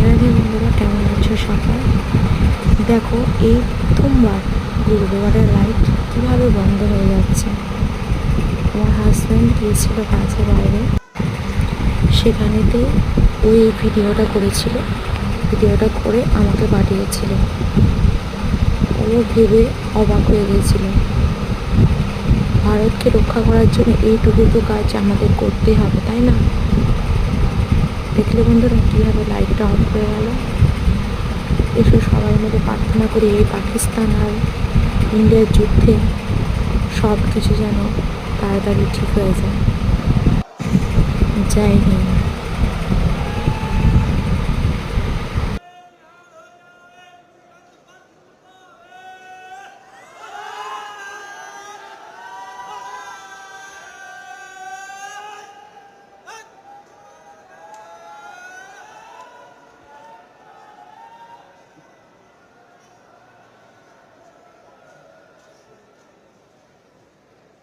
রাধে বন্ধুরা, কেমন আছো সবাই? দেখো, এই প্রথমবার গুরুদুয়ারের লাইট কীভাবে বন্ধ হয়ে যাচ্ছে। আমার হাজব্যান্ড গিয়েছিল কাজে বাইরে, সেখানেতে ওই ভিডিওটা করেছিল। ভিডিওটা করে আমাকে পাঠিয়েছিল। ও ভেবে অবাক হয়ে গিয়েছিল। ভারতকে রক্ষা করার জন্য এইটুকু তো কাজ আমাদের করতেই হবে, তাই না? দেখলে বন্ধুরা কীভাবে লাইটটা অফ হয়ে গেল। এসে সবাই মিলে প্রার্থনা করি এই পাকিস্তান আর ইন্ডিয়ার যুদ্ধে সব কিছু যেন তাড়াতাড়ি ঠিক হয়ে যায়। জয় হিন্দ।